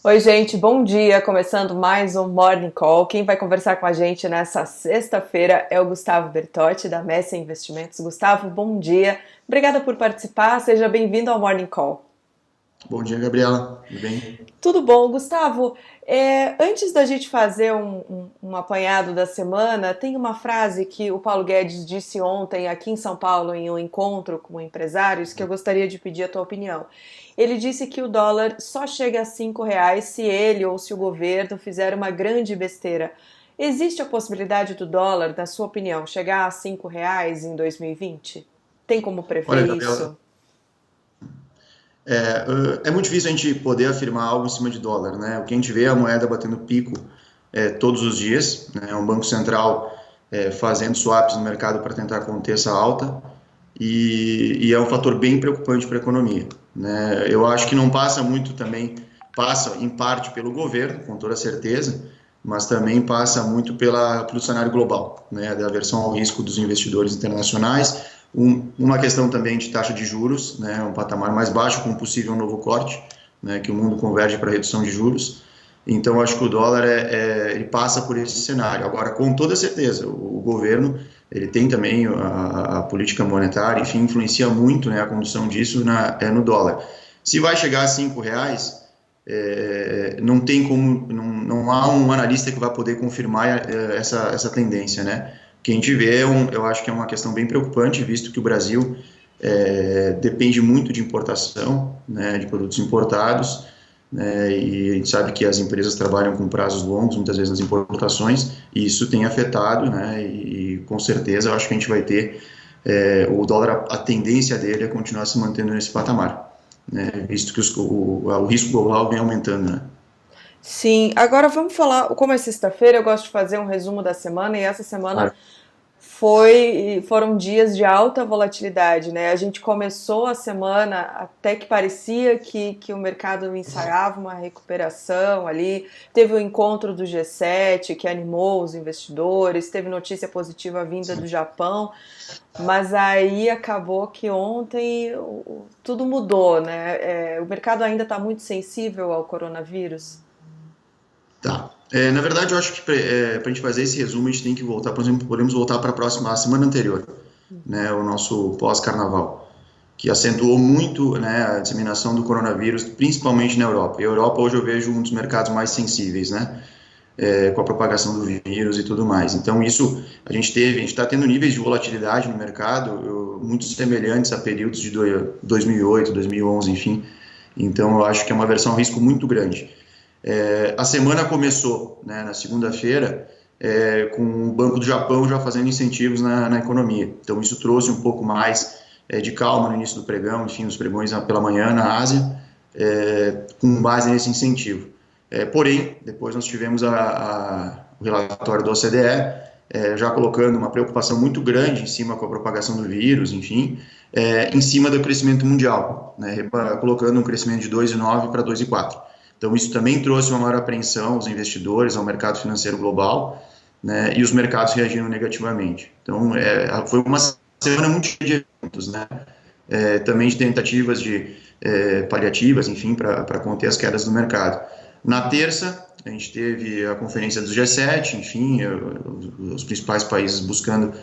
Oi, gente, bom dia. Começando mais um Morning Call. Quem vai conversar com a gente nessa sexta-feira é o Gustavo Bertotti, da Messi Investimentos. Gustavo, bom dia. Obrigada por participar. Seja bem-vindo ao Morning Call. Bom dia, Gabriela. Tudo bem? Tudo bom, Gustavo? Antes da gente fazer um apanhado da semana, tem uma frase que o Paulo Guedes disse ontem aqui em São Paulo em um encontro com empresários que eu gostaria de pedir a tua opinião. Ele disse que o dólar só chega a R$ 5 se ele ou se o governo fizer uma grande besteira. Existe a possibilidade do dólar, na sua opinião, chegar a R$ 5 em 2020? Tem como prever Olha, Gabriela, isso? é muito difícil a gente poder afirmar algo em cima de dólar, né? O que a gente vê é a moeda batendo pico todos os dias, né? Um banco central fazendo swaps no mercado para tentar conter essa alta e é um fator bem preocupante para a economia, né? Eu acho que não passa muito também, passa em parte pelo governo, com toda certeza, mas também passa muito pelo cenário global, né? Da aversão ao risco dos investidores internacionais. Uma questão também de taxa de juros, né, um patamar mais baixo com um possível novo corte, né, que o mundo converge para redução de juros. Então, acho que o dólar ele passa por esse cenário. Agora, com toda certeza, o governo ele tem também a política monetária, enfim, influencia muito, né, a condução disso no dólar. Se vai chegar a R$ 5, não tem como, não há um analista que vai poder confirmar essa tendência, né? O que a gente vê, eu acho que é uma questão bem preocupante, visto que o Brasil depende muito de importação, né, de produtos importados, né, e a gente sabe que as empresas trabalham com prazos longos, muitas vezes nas importações, e isso tem afetado, né, e com certeza eu acho que a gente vai ter o dólar, a tendência dele é continuar se mantendo nesse patamar, né, visto que o risco global vem aumentando, né. Sim, agora vamos falar. Como é sexta-feira, eu gosto de fazer um resumo da semana e essa semana Claro. foram dias de alta volatilidade, né? A gente começou a semana até que parecia que o mercado ensaiava uma recuperação ali. Teve o encontro do G7 que animou os investidores, teve notícia positiva vinda do Sim. Japão, mas aí acabou que ontem tudo mudou, né? O mercado ainda está muito sensível ao coronavírus. Tá. Na verdade, eu acho que para a gente fazer esse resumo, a gente tem que voltar, por exemplo, podemos voltar para a semana anterior, né, o nosso pós-carnaval, que acentuou muito, né, a disseminação do coronavírus, principalmente na Europa. E a Europa hoje eu vejo um dos mercados mais sensíveis, né, com a propagação do vírus e tudo mais. Então, isso a gente está tendo níveis de volatilidade no mercado muito semelhantes a períodos de 2008, 2011, enfim. Então, eu acho que é uma aversão ao risco muito grande. A semana começou, né, na segunda-feira, com o Banco do Japão já fazendo incentivos na economia. Então, isso trouxe um pouco mais de calma no início do pregão, enfim, os pregões pela manhã na Ásia, com base nesse incentivo. Porém, depois nós tivemos o relatório do OCDE, já colocando uma preocupação muito grande em cima com a propagação do vírus, enfim, em cima do crescimento mundial, né, colocando um crescimento de 2,9 para 2,4. Então, isso também trouxe uma maior apreensão aos investidores, ao mercado financeiro global, né, e os mercados reagiram negativamente. Então, foi uma semana muito cheia de eventos, né, também de tentativas de paliativas, enfim, para conter as quedas do mercado. Na terça, a gente teve a conferência do G7, enfim, os principais países buscando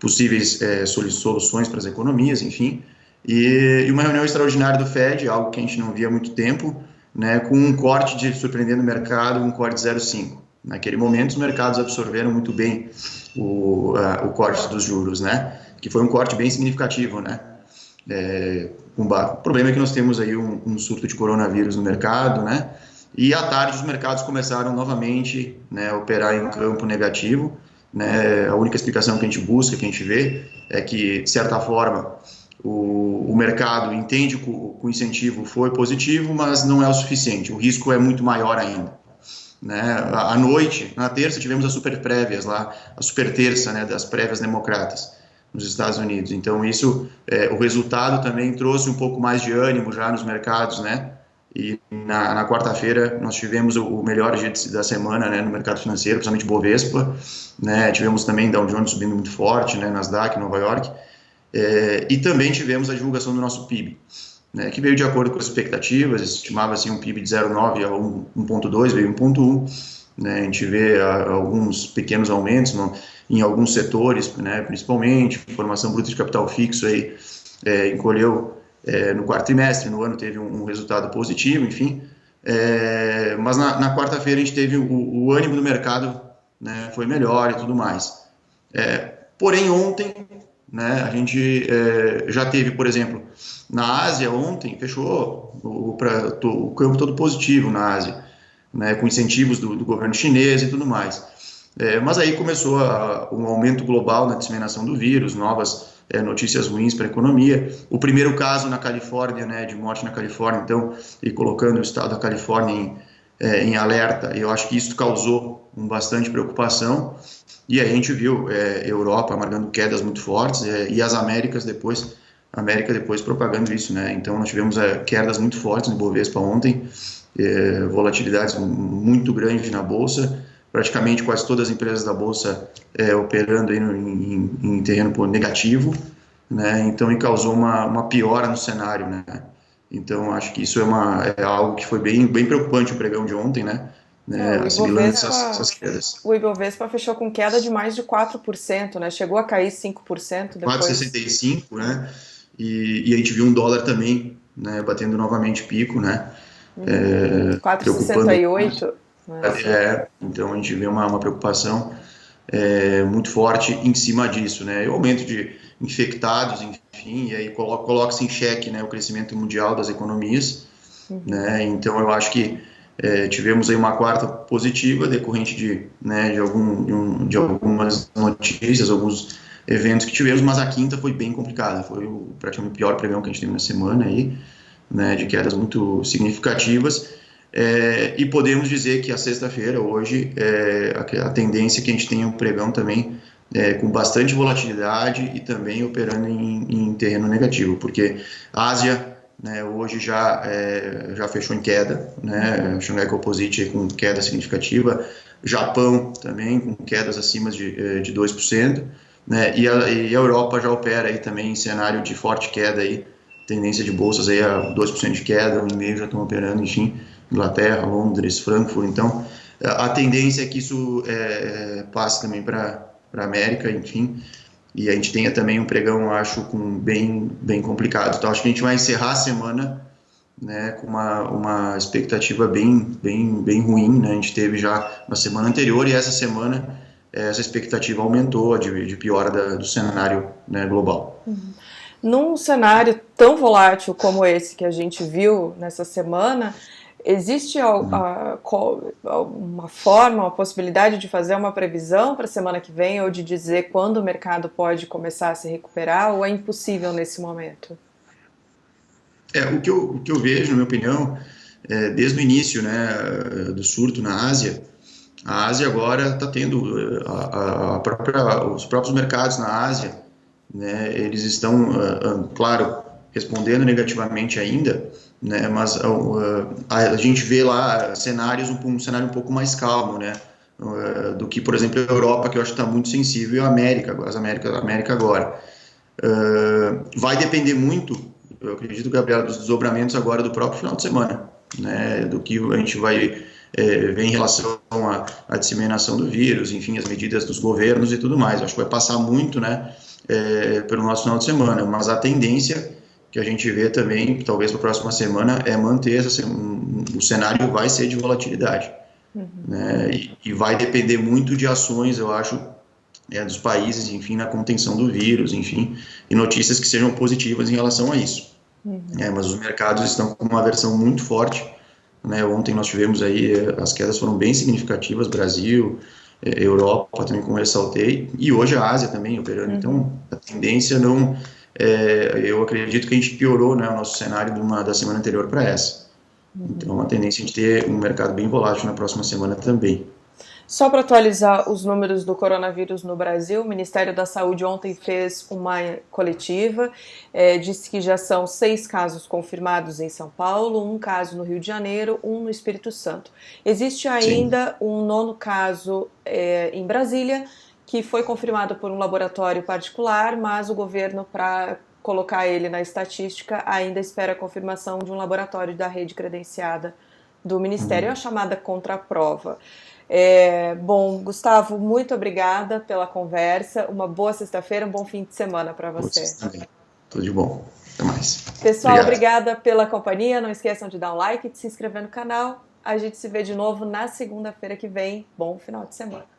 possíveis soluções para as economias, enfim, e uma reunião extraordinária do Fed, algo que a gente não via há muito tempo, né, com um corte surpreendendo o mercado, um corte de 0,5. Naquele momento, os mercados absorveram muito bem o corte dos juros, né, que foi um corte bem significativo, né. O problema é que nós temos aí um surto de coronavírus no mercado, né, e à tarde os mercados começaram novamente, né, a operar em campo negativo, né, a única explicação que a gente busca, que a gente vê, é que, de certa forma, o mercado entende que o incentivo foi positivo, mas não é o suficiente, o risco é muito maior ainda. Né? À noite, na terça, tivemos as super prévias lá, a super terça, né, das prévias democratas nos Estados Unidos. Então, isso, o resultado também trouxe um pouco mais de ânimo já nos mercados, né? E na quarta-feira nós tivemos o melhor dia da semana, né, no mercado financeiro, principalmente Bovespa, né? Tivemos também Dow Jones subindo muito forte, né, Nasdaq, Nova York. E também tivemos a divulgação do nosso PIB. né, que veio de acordo com as expectativas, estimava-se um PIB de 0,9 a 1,2, veio 1,1, né, a gente vê alguns pequenos aumentos em alguns setores, né, principalmente, formação bruta de capital fixo aí, encolheu no quarto trimestre, no ano teve um resultado positivo, enfim, mas na quarta-feira a gente teve o ânimo do mercado, né, foi melhor e tudo mais. Porém, ontem, né, a gente já teve, por exemplo, na Ásia ontem, fechou o campo todo positivo na Ásia, né, com incentivos do governo chinês e tudo mais. Mas aí começou um aumento global na disseminação do vírus, novas notícias ruins para a economia. O primeiro caso na Califórnia, né, de morte na Califórnia, então, e colocando o estado da Califórnia em alerta, eu acho que isso causou bastante preocupação. E aí a gente viu Europa marcando quedas muito fortes e as América depois propagando isso, né? Então nós tivemos quedas muito fortes no Bovespa ontem, volatilidades muito grandes na bolsa, praticamente quase todas as empresas da bolsa operando aí em terreno negativo, né? Então e causou uma piora no cenário, né? Então acho que isso é algo que foi bem preocupante o pregão de ontem, né? Assimilando essas quedas. O Ibovespa fechou com queda de mais de 4%, né? Chegou a cair 5% depois. 4,65, né? E a gente viu um dólar também, né, batendo novamente pico, né? 4,68. Então a gente vê uma preocupação muito forte em cima disso, né? E o aumento de infectados, enfim, e aí coloca-se em xeque, né, o crescimento mundial das economias, né? Então eu acho que tivemos aí uma quarta positiva decorrente de algumas notícias, alguns eventos que tivemos, mas a quinta foi bem complicada, foi praticamente o pior pregão que a gente teve na semana aí, né, de quedas muito significativas, e podemos dizer que a sexta-feira, hoje, a tendência é que a gente tenha um pregão também com bastante volatilidade e também operando em terreno negativo, porque a Ásia, né, hoje já fechou em queda, né, Shanghai Composite com queda significativa, Japão também com quedas acima de 2%, né, e a Europa já opera aí também em cenário de forte queda aí, tendência de bolsas aí a 2% de queda, 1,5% já estão operando, enfim, Inglaterra, Londres, Frankfurt, então a tendência é que isso passe também para a América, enfim, e a gente tenha também um pregão, acho, bem complicado. Então, acho que a gente vai encerrar a semana, né, com uma expectativa bem ruim, né? A gente teve já na semana anterior e essa semana essa expectativa aumentou de piora do cenário, né, global. Num cenário tão volátil como esse que a gente viu nessa semana, existe uma forma, uma possibilidade de fazer uma previsão para a semana que vem ou de dizer quando o mercado pode começar a se recuperar ou é impossível nesse momento? O que eu vejo, na minha opinião, desde o início, né, do surto na Ásia, a Ásia agora está tendo os próprios mercados na Ásia, né, eles estão, claro, respondendo negativamente ainda, né, mas a gente vê lá um cenário um pouco mais calmo, né, do que, por exemplo, a Europa, que eu acho que está muito sensível, e a América agora. Vai depender muito, eu acredito, Gabriel, dos desdobramentos agora do próprio final de semana, né, do que a gente vai ver em relação à disseminação do vírus, enfim, as medidas dos governos e tudo mais. Acho que vai passar muito, né, pelo nosso final de semana, mas a tendência que a gente vê também, talvez para a próxima semana, é manter o cenário vai ser de volatilidade. Né, e vai depender muito de ações, eu acho, dos países, enfim, na contenção do vírus, enfim, e notícias que sejam positivas em relação a isso. Mas os mercados estão com uma aversão muito forte, né? Ontem nós tivemos aí, as quedas foram bem significativas, Brasil, Europa também, como eu ressaltei, e hoje a Ásia também operando. Então, a tendência não... eu acredito que a gente piorou, né, o nosso cenário da semana anterior para essa. Então, a tendência é a gente ter um mercado bem volátil na próxima semana também. Só para atualizar os números do coronavírus no Brasil, o Ministério da Saúde ontem fez uma coletiva, disse que já são 6 casos confirmados em São Paulo, 1 caso no Rio de Janeiro, 1 no Espírito Santo. Existe ainda um 9º caso em Brasília, que foi confirmado por um laboratório particular, mas o governo, para colocar ele na estatística, ainda espera a confirmação de um laboratório da rede credenciada do Ministério, é a chamada contraprova. Bom, Gustavo, muito obrigada pela conversa, uma boa sexta-feira, um bom fim de semana para você. Vocês também. Tudo de bom. Até mais. Pessoal, obrigada pela companhia, não esqueçam de dar um like e de se inscrever no canal. A gente se vê de novo na segunda-feira que vem. Bom final de semana.